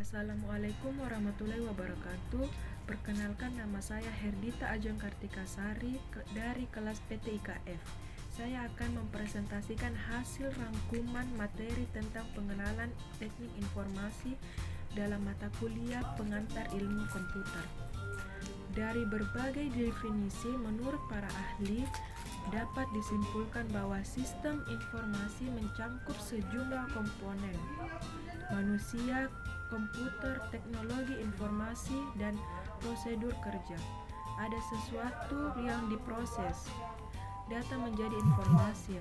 Assalamualaikum warahmatullahi wabarakatuh. Perkenalkan, nama saya Herdita Ajeng Kartikasari dari kelas PTIKF. Saya akan mempresentasikan hasil rangkuman materi tentang pengenalan teknik informasi dalam mata kuliah pengantar ilmu komputer. Dari berbagai definisi menurut para ahli, dapat disimpulkan bahwa sistem informasi mencangkup sejumlah komponen: manusia, komputer, teknologi informasi, dan prosedur kerja. Ada sesuatu yang diproses, data menjadi informasi,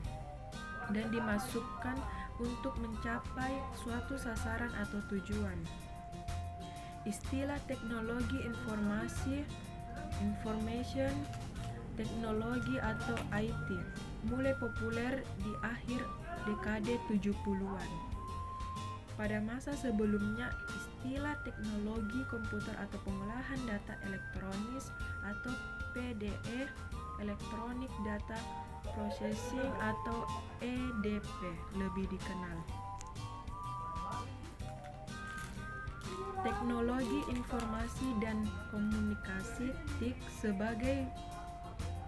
dan dimasukkan untuk mencapai suatu sasaran atau tujuan. Istilah teknologi informasi, information teknologi atau IT, mulai populer di akhir dekade 70-an. Pada masa sebelumnya, istilah teknologi komputer atau pengolahan data elektronis atau PDE, Electronic Data Processing atau EDP, lebih dikenal. Teknologi informasi dan komunikasi TIK sebagai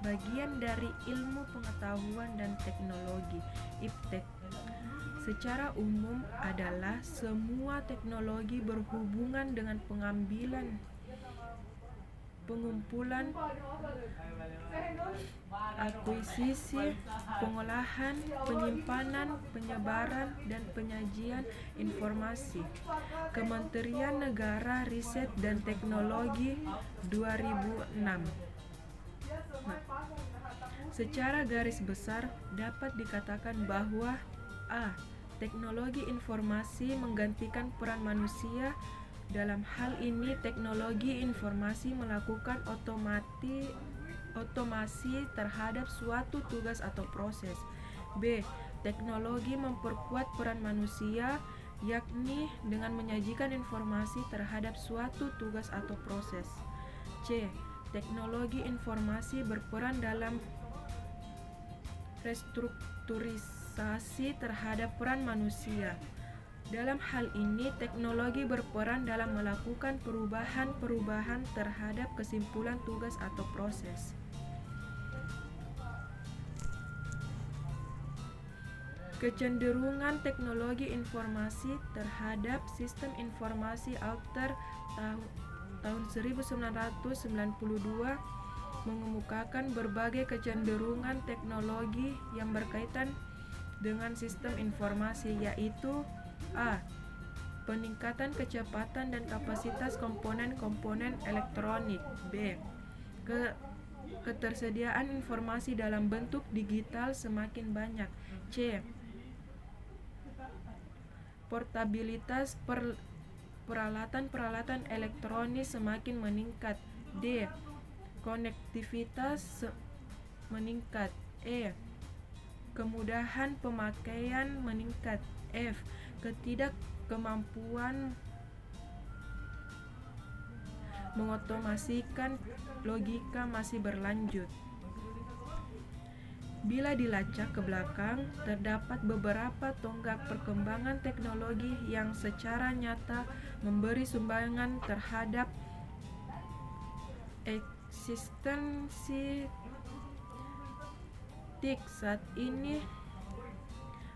bagian dari ilmu pengetahuan dan teknologi IPTEK secara umum adalah semua teknologi berhubungan dengan pengambilan, pengumpulan, akuisisi, pengolahan, penyimpanan, penyebaran, dan penyajian informasi. Kementerian Negara Riset dan Teknologi 2006. Secara garis besar dapat dikatakan bahwa A. Teknologi informasi menggantikan peran manusia. Dalam hal ini, teknologi informasi melakukan otomasi terhadap suatu tugas atau proses. B. Teknologi memperkuat peran manusia, yakni dengan menyajikan informasi terhadap suatu tugas atau proses. C. Teknologi informasi berperan dalam restrukturisasi terhadap peran manusia. Dalam hal ini, teknologi berperan dalam melakukan perubahan-perubahan terhadap kesimpulan tugas atau proses. Kecenderungan teknologi informasi terhadap sistem informasi Alter tahun 1992 mengemukakan berbagai kecenderungan teknologi yang berkaitan dengan sistem informasi, yaitu A. Peningkatan kecepatan dan kapasitas komponen-komponen elektronik. B. Ketersediaan informasi dalam bentuk digital semakin banyak. C. Portabilitas peralatan-peralatan elektronik semakin meningkat. D. Konektivitas meningkat. E. Kemudahan pemakaian meningkat. F. Ketidakkemampuan mengotomasikan logika masih berlanjut. Bila dilacak ke belakang, terdapat beberapa tonggak perkembangan teknologi yang secara nyata memberi sumbangan terhadap eksistensi TIK saat ini.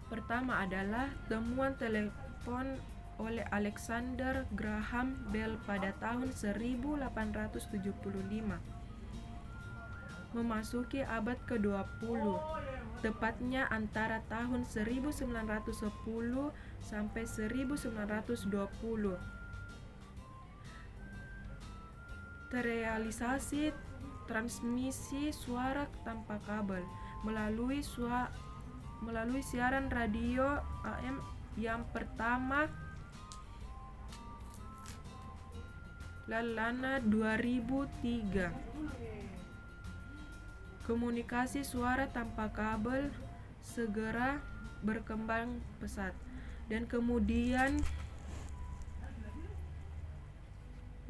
Pertama adalah temuan telepon oleh Alexander Graham Bell pada tahun 1875. Memasuki abad ke-20, tepatnya antara tahun 1910 sampai 1920, terrealisasi transmisi suara tanpa kabel melalui siaran radio AM yang pertama Lalana 2003. Komunikasi suara tanpa kabel segera berkembang pesat dan kemudian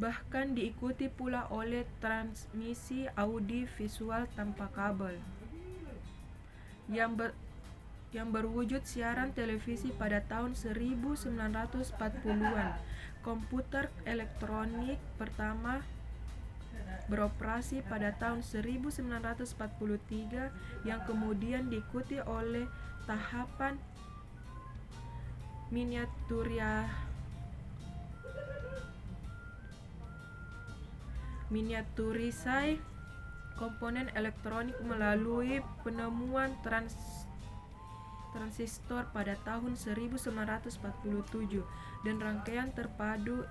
bahkan diikuti pula oleh transmisi audio visual tanpa kabel yang berwujud siaran televisi pada tahun 1940-an. Komputer elektronik pertama beroperasi pada tahun 1943 yang kemudian diikuti oleh tahapan miniaturisasi komponen elektronik melalui penemuan transistor pada tahun 1947 dan rangkaian terpadu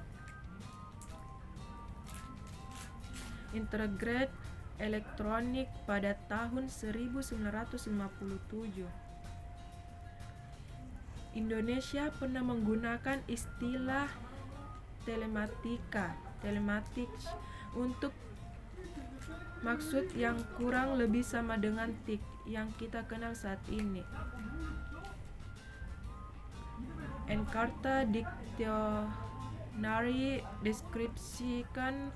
integrated elektronik pada tahun 1957. Indonesia pernah menggunakan istilah telematics untuk maksud yang kurang lebih sama dengan TIC yang kita kenal saat ini. Encarta Dictionary deskripsikan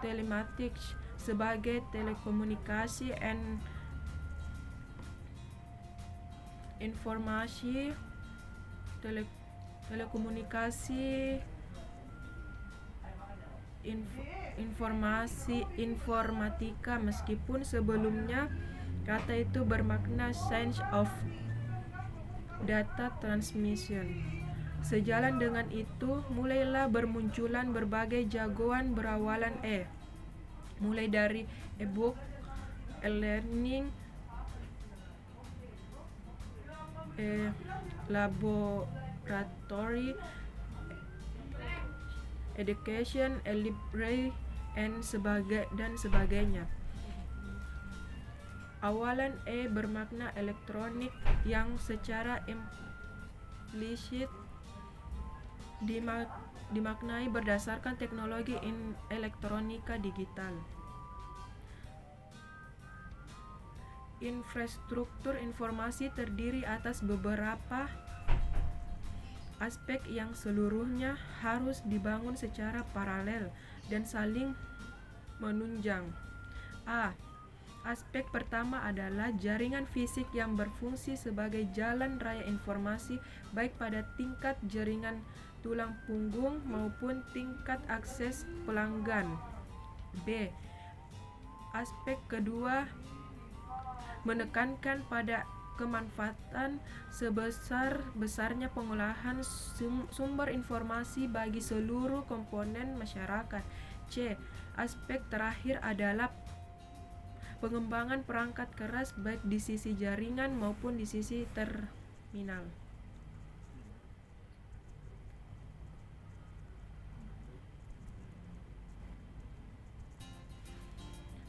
telematics sebagai telekomunikasi informatika, meskipun sebelumnya kata itu bermakna science of data transmission. Sejalan dengan itu, mulailah bermunculan berbagai jagoan berawalan E, mulai dari e-book, e-learning, laboratory education, e-library, dan sebagainya. Awalan E bermakna elektronik yang secara implisit dimaknai berdasarkan teknologi elektronika digital. Infrastruktur informasi terdiri atas beberapa aspek yang seluruhnya harus dibangun secara paralel dan saling menunjang. Aspek pertama adalah jaringan fisik yang berfungsi sebagai jalan raya informasi baik pada tingkat jaringan tulang punggung maupun tingkat akses pelanggan. B. Aspek kedua menekankan pada kemanfaatan sebesar-besarnya pengolahan sumber informasi bagi seluruh komponen masyarakat. C. Aspek terakhir adalah pengembangan perangkat keras baik di sisi jaringan maupun di sisi terminal.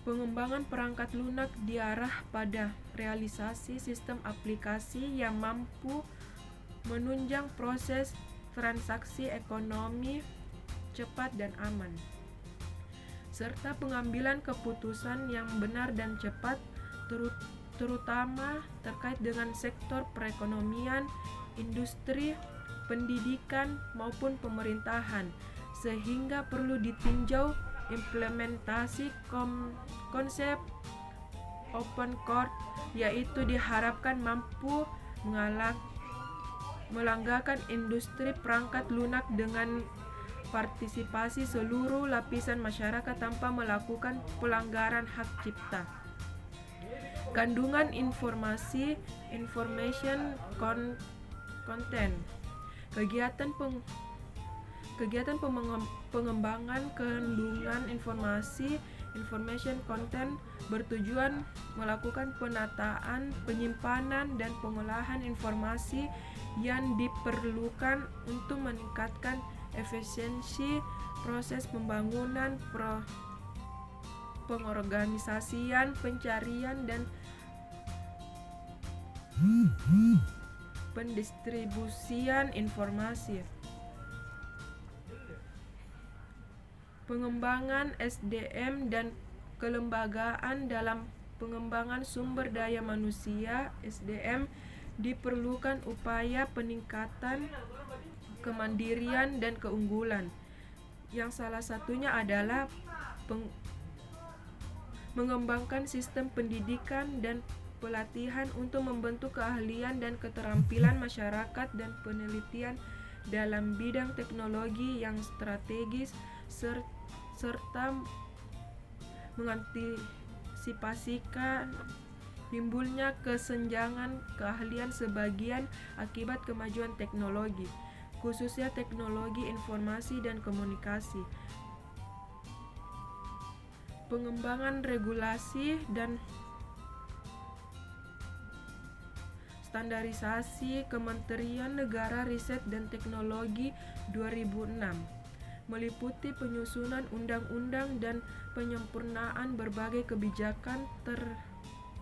Pengembangan perangkat lunak diarah pada realisasi sistem aplikasi yang mampu menunjang proses transaksi ekonomi cepat dan aman, serta pengambilan keputusan yang benar dan cepat, terutama terkait dengan sektor perekonomian, industri, pendidikan, maupun pemerintahan, sehingga perlu ditinjau implementasi konsep open core, yaitu diharapkan mampu melanggarkan industri perangkat lunak dengan partisipasi seluruh lapisan masyarakat tanpa melakukan pelanggaran hak cipta. Kandungan informasi information content. Kegiatan pengembangan kandungan informasi information content bertujuan melakukan penataan, penyimpanan, dan pengolahan informasi yang diperlukan untuk meningkatkan efisiensi proses pembangunan, pengorganisasian, pencarian, dan pendistribusian informasi. Pengembangan SDM dan kelembagaan dalam pengembangan sumber daya manusia SDM diperlukan upaya peningkatan kemandirian dan keunggulan, yang salah satunya adalah mengembangkan sistem pendidikan dan pelatihan untuk membentuk keahlian dan keterampilan masyarakat dan penelitian dalam bidang teknologi yang strategis serta mengantisipasikan timbulnya kesenjangan keahlian sebagian akibat kemajuan teknologi, khususnya teknologi informasi dan komunikasi. Pengembangan regulasi dan standarisasi Kementerian Negara Riset dan Teknologi 2006 meliputi penyusunan undang-undang dan penyempurnaan berbagai kebijakan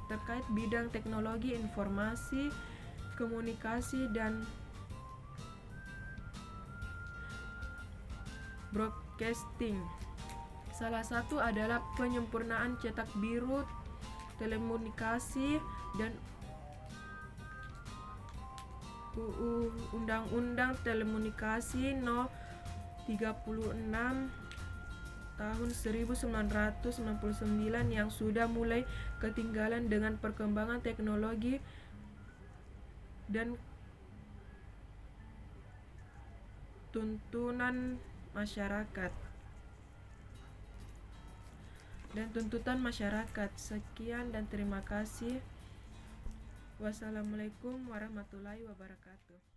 terkait bidang teknologi informasi, komunikasi, dan broadcasting. Salah satu adalah penyempurnaan cetak biru telekomunikasi dan Undang-Undang Telekomunikasi No. 36 tahun 1999 yang sudah mulai ketinggalan dengan perkembangan teknologi dan tuntutan masyarakat. Sekian dan terima kasih. Wassalamualaikum warahmatullahi wabarakatuh.